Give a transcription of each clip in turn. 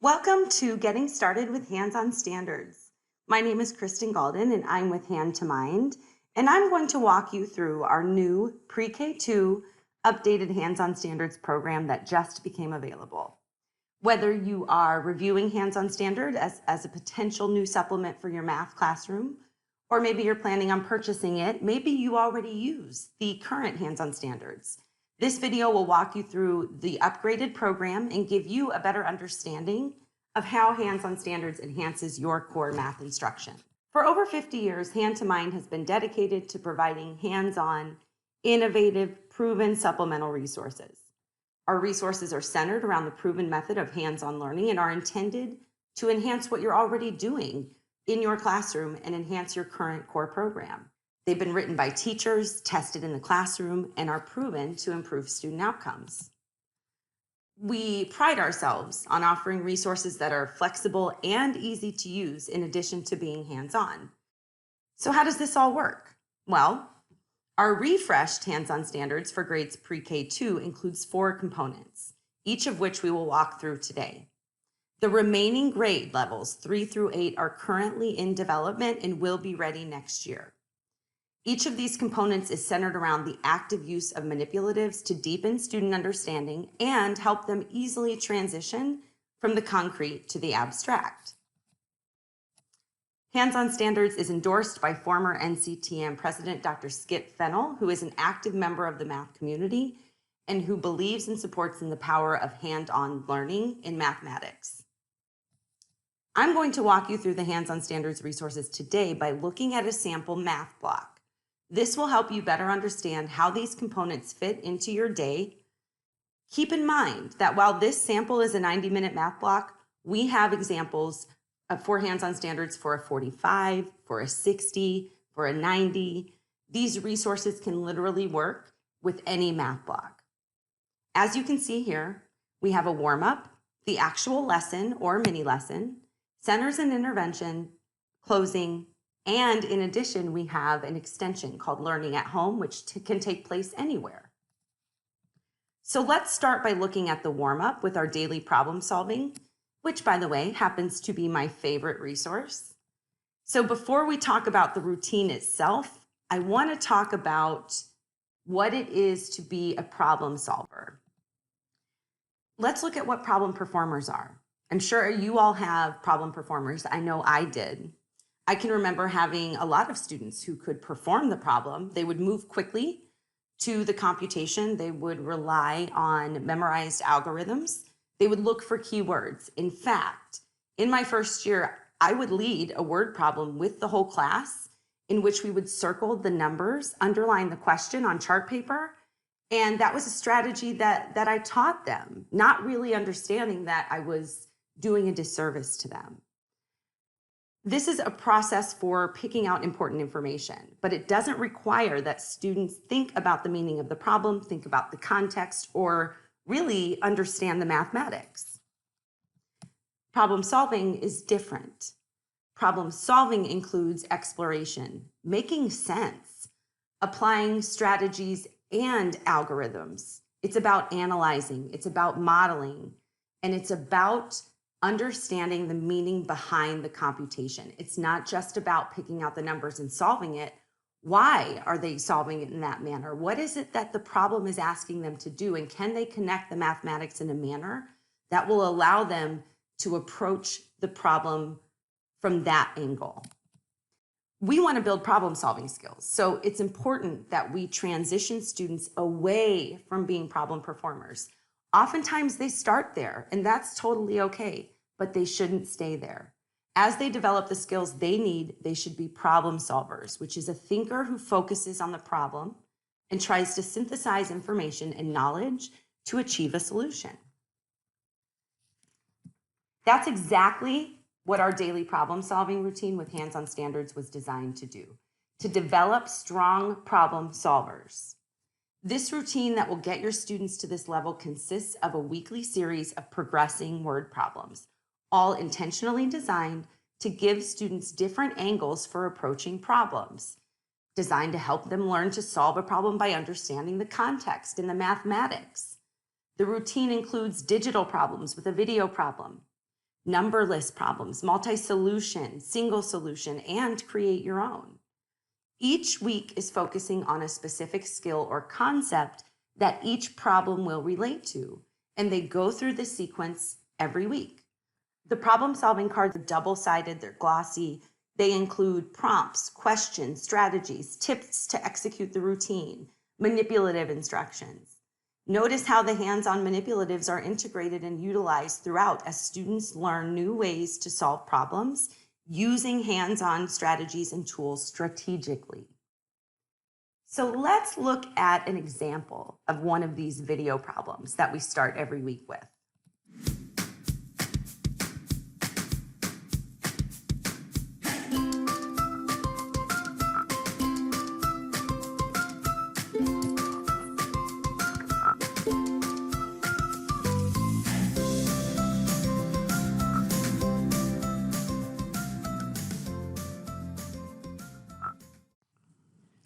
Welcome to Getting Started with Hands-On Standards. My name is Kristen Galden and I'm with Hand2mind, and I'm going to walk you through our new PreK-2 updated Hands-On Standards program that just became available. Whether you are reviewing Hands-On Standard as a potential new supplement for your math classroom, or maybe you're planning on purchasing it, maybe you already use the current Hands-On Standards. This video will walk you through the upgraded program and give you a better understanding of how Hands-On Standards enhances your core math instruction. For over 50 years, Hand2mind has been dedicated to providing hands-on, innovative, proven supplemental resources. Our resources are centered around the proven method of hands-on learning and are intended to enhance what you're already doing in your classroom and enhance your current core program. They've been written by teachers, tested in the classroom, and are proven to improve student outcomes. We pride ourselves on offering resources that are flexible and easy to use in addition to being hands-on. So how does this all work? Well, our refreshed Hands-On Standards for grades PreK-2 includes 4 components, each of which we will walk through today. The remaining grade levels 3 through 8 are currently in development and will be ready next year. Each of these components is centered around the active use of manipulatives to deepen student understanding and help them easily transition from the concrete to the abstract. Hands-On Standards is endorsed by former NCTM President Dr. Skip Fennell, who is an active member of the math community and who believes and supports in the power of hand-on learning in mathematics. I'm going to walk you through the Hands-On Standards resources today by looking at a sample math block. This will help you better understand how these components fit into your day. Keep in mind that while this sample is a 90-minute math block, we have examples for Hands-On Standards for a 45, for a 60, for a 90. These resources can literally work with any math block. As you can see here, we have a warm-up, the actual lesson or mini lesson, centers and intervention, closing, and in addition, we have an extension called Learning at Home, which can take place anywhere. So let's start by looking at the warm-up with our daily problem solving, which, by the way, happens to be my favorite resource. So before we talk about the routine itself, I want to talk about what it is to be a problem solver. Let's look at what problem performers are. I'm sure you all have problem performers. I know I did. I can remember having a lot of students who could perform the problem. They would move quickly to the computation. They would rely on memorized algorithms. They would look for keywords. In fact, in my first year, I would lead a word problem with the whole class in which we would circle the numbers, underline the question on chart paper. And that was a strategy that I taught them, not really understanding that I was doing a disservice to them. This is a process for picking out important information, but it doesn't require that students think about the meaning of the problem, think about the context, or really understand the mathematics. Problem solving is different. Problem solving includes exploration, making sense, applying strategies and algorithms. It's about analyzing, it's about modeling, and it's about understanding the meaning behind the computation. It's not just about picking out the numbers and solving it. Why are they solving it in that manner? What is it that the problem is asking them to do? And can they connect the mathematics in a manner that will allow them to approach the problem from that angle? We want to build problem solving skills. So it's important that we transition students away from being problem performers. Oftentimes they start there, and that's totally okay, but they shouldn't stay there. As they develop the skills they need, they should be problem solvers, which is a thinker who focuses on the problem and tries to synthesize information and knowledge to achieve a solution. That's exactly what our daily problem solving routine with Hands-On Standards was designed to do, to develop strong problem solvers. This routine that will get your students to this level consists of a weekly series of progressing word problems, all intentionally designed to give students different angles for approaching problems, designed to help them learn to solve a problem by understanding the context and the mathematics. The routine includes digital problems with a video problem, numberless problems, multi-solution, single solution, and create your own. Each week is focusing on a specific skill or concept that each problem will relate to, and they go through the sequence every week. The problem-solving cards are double-sided, they're glossy. They include prompts, questions, strategies, tips to execute the routine, manipulative instructions. Notice how the hands-on manipulatives are integrated and utilized throughout as students learn new ways to solve problems using hands-on strategies and tools strategically. So let's look at an example of one of these video problems that we start every week with.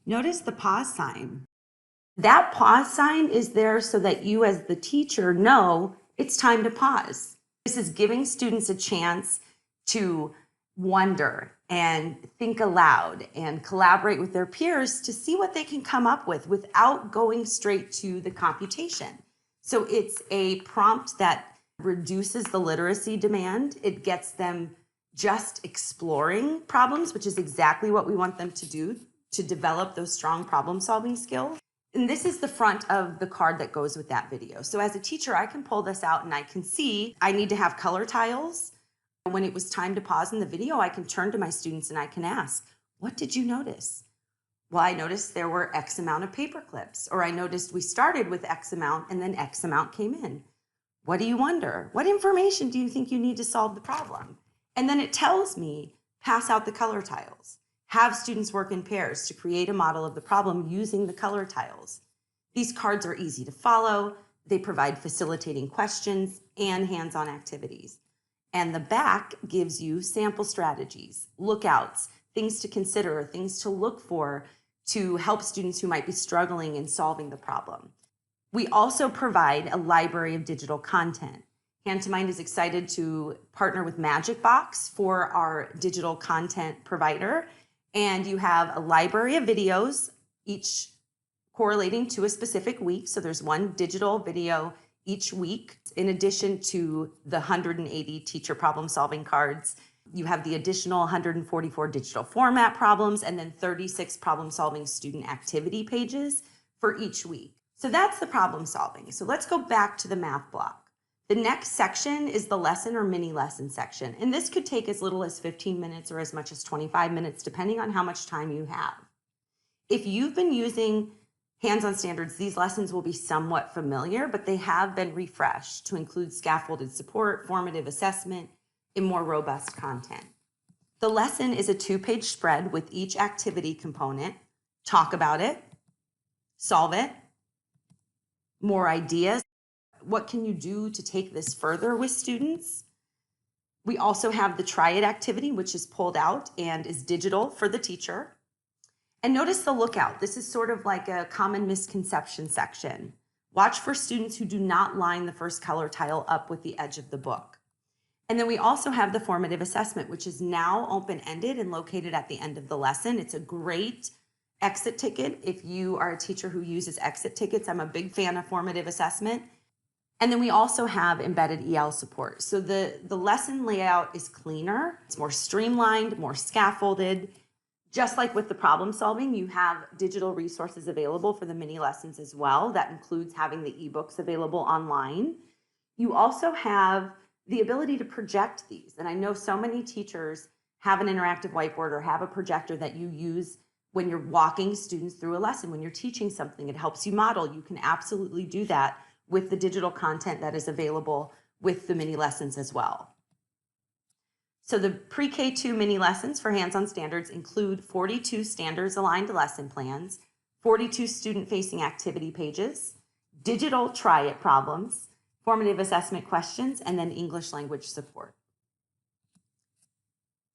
Notice the pause sign. That pause sign is there so that you as the teacher know it's time to pause. This is giving students a chance to wonder and think aloud and collaborate with their peers to see what they can come up with without going straight to the computation. So it's a prompt that reduces the literacy demand. It gets them just exploring problems, which is exactly what we want them to do, to develop those strong problem-solving skills. And this is the front of the card that goes with that video. So as a teacher, I can pull this out and I can see I need to have color tiles. When it was time to pause in the video, I can turn to my students and I can ask, what did you notice? Well, I noticed there were X amount of paper clips, or I noticed we started with X amount and then X amount came in. What do you wonder? What information do you think you need to solve the problem? And then it tells me, pass out the color tiles. Have students work in pairs to create a model of the problem using the color tiles. These cards are easy to follow. They provide facilitating questions and hands-on activities. And the back gives you sample strategies, lookouts, things to consider, things to look for to help students who might be struggling in solving the problem. We also provide a library of digital content. Hand2mind is excited to partner with MagicBox for our digital content provider. And you have a library of videos, each correlating to a specific week. So there's one digital video each week. In addition to the 180 teacher problem-solving cards, you have the additional 144 digital format problems and then 36 problem-solving student activity pages for each week. So that's the problem-solving. So let's go back to the math block. The next section is the lesson or mini lesson section. And this could take as little as 15 minutes or as much as 25 minutes, depending on how much time you have. If you've been using Hands-On Standards, these lessons will be somewhat familiar, but they have been refreshed to include scaffolded support, formative assessment, and more robust content. The lesson is a 2-page spread with each activity component. Talk about it, solve it, more ideas. What can you do to take this further with students? We also have the try it activity, which is pulled out and is digital for the teacher. And notice the lookout. This is sort of like a common misconception section. Watch for students who do not line the first color tile up with the edge of the book. And then we also have the formative assessment, which is now open-ended and located at the end of the lesson. It's a great exit ticket if you are a teacher who uses exit tickets. I'm a big fan of formative assessment. And then we also have embedded EL support. So the lesson layout is cleaner, it's more streamlined, more scaffolded. Just like with the problem solving, you have digital resources available for the mini lessons as well. That includes having the ebooks available online. You also have the ability to project these. And I know so many teachers have an interactive whiteboard or have a projector that you use when you're walking students through a lesson, when you're teaching something. It helps you model. You can absolutely do that with the digital content that is available with the mini lessons as well. So the PreK-2 mini lessons for Hands-On Standards include 42 standards aligned lesson plans, 42 student-facing activity pages, digital try-it problems, formative assessment questions, and then English language support.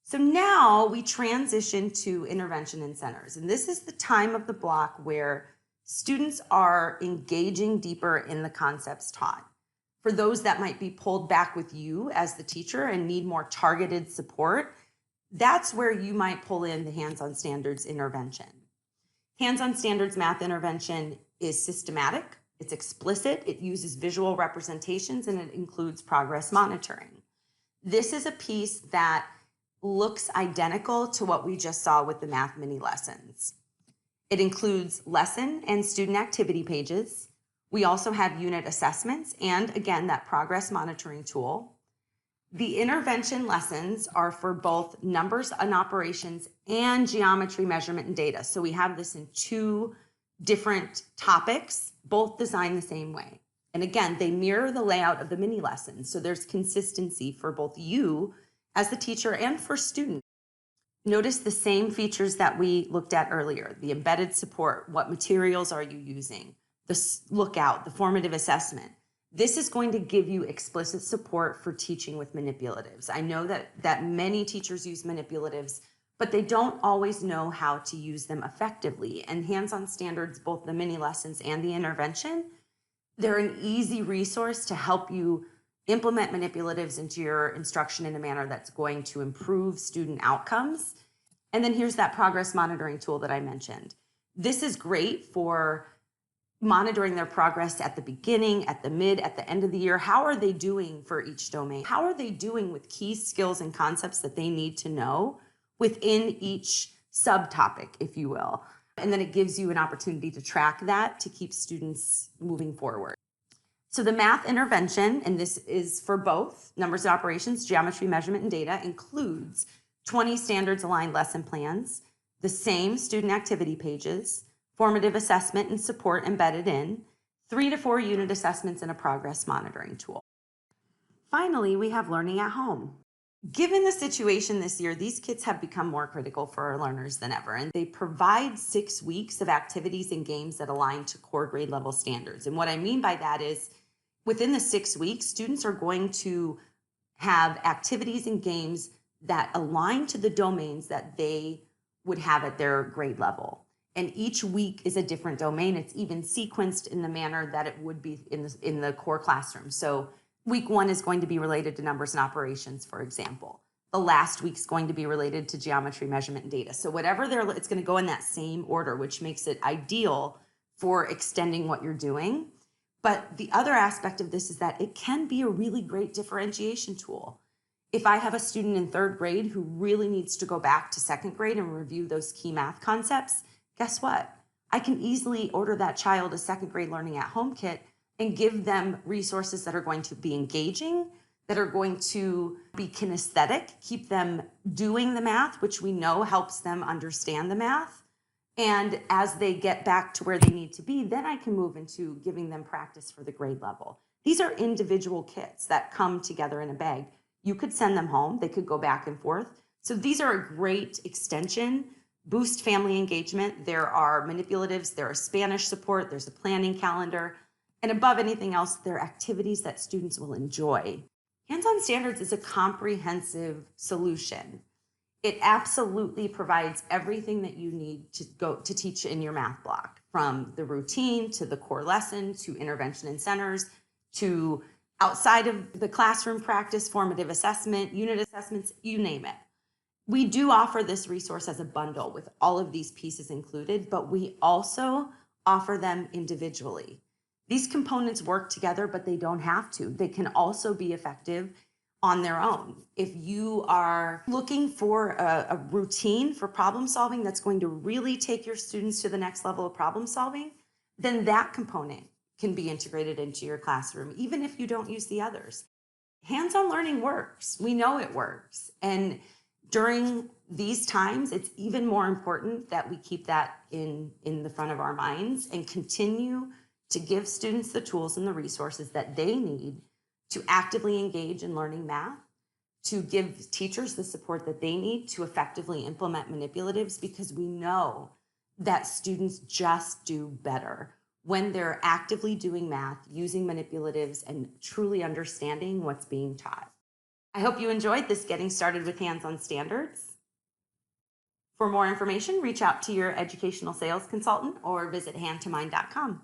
So now we transition to intervention in centers. And this is the time of the block where students are engaging deeper in the concepts taught. For those that might be pulled back with you as the teacher and need more targeted support, that's where you might pull in the Hands-On Standards intervention. Hands-On Standards math intervention is systematic, it's explicit, it uses visual representations, and it includes progress monitoring. This is a piece that looks identical to what we just saw with the math mini lessons. It includes lesson and student activity pages. We also have unit assessments and, again, that progress monitoring tool. The intervention lessons are for both numbers and operations and geometry, measurement, and data. So we have this in 2 different topics, both designed the same way. And again, they mirror the layout of the mini lessons. So there's consistency for both you as the teacher and for students. Notice the same features that we looked at earlier, the embedded support, what materials are you using, the lookout, the formative assessment. This is going to give you explicit support for teaching with manipulatives. I know that many teachers use manipulatives, but they don't always know how to use them effectively. And Hands-On Standards, both the mini lessons and the intervention, they're an easy resource to help you implement manipulatives into your instruction in a manner that's going to improve student outcomes. And then here's that progress monitoring tool that I mentioned. This is great for monitoring their progress at the beginning, at the mid, at the end of the year. How are they doing for each domain? How are they doing with key skills and concepts that they need to know within each subtopic, if you will? And then it gives you an opportunity to track that to keep students moving forward. So the math intervention, and this is for both numbers and operations, geometry, measurement, and data, includes 20 standards-aligned lesson plans, the same student activity pages, formative assessment and support embedded in, 3 to 4 unit assessments, and a progress monitoring tool. Finally, we have learning at home. Given the situation this year, these kits have become more critical for our learners than ever, and they provide 6 weeks of activities and games that align to core grade level standards. And what I mean by that is, within the 6 weeks, students are going to have activities and games that align to the domains that they would have at their grade level. And each week is a different domain. It's even sequenced in the manner that it would be in the core classroom. So week 1 is going to be related to numbers and operations, for example. The last week's going to be related to geometry, measurement, and data. So whatever it's going to go in that same order, which makes it ideal for extending what you're doing. But the other aspect of this is that it can be a really great differentiation tool. If I have a student in 3rd grade who really needs to go back to 2nd grade and review those key math concepts, guess what? I can easily order that child a 2nd grade learning at home kit and give them resources that are going to be engaging, that are going to be kinesthetic, keep them doing the math, which we know helps them understand the math. And as they get back to where they need to be, then I can move into giving them practice for the grade level. These are individual kits that come together in a bag. You could send them home. They could go back and forth. So these are a great extension, boost family engagement. There are manipulatives, there are Spanish support, there's a planning calendar, and above anything else, there are activities that students will enjoy. Hands-On Standards is a comprehensive solution. It absolutely provides everything that you need to go to teach in your math block, from the routine to the core lesson to intervention and centers to outside of the classroom practice, formative assessment, unit assessments, you name it. We do offer this resource as a bundle with all of these pieces included, but we also offer them individually. These components work together, but they don't have to. They can also be effective on their own. If you are looking for a routine for problem solving that's going to really take your students to the next level of problem solving, then that component can be integrated into your classroom, even if you don't use the others. Hands-on learning works. We know it works. And during these times, it's even more important that we keep that in the front of our minds and continue to give students the tools and the resources that they need to actively engage in learning math, to give teachers the support that they need to effectively implement manipulatives, because we know that students just do better when they're actively doing math, using manipulatives, and truly understanding what's being taught. I hope you enjoyed this Getting Started with Hands-On Standards. For more information, reach out to your educational sales consultant or visit hand2mind.com.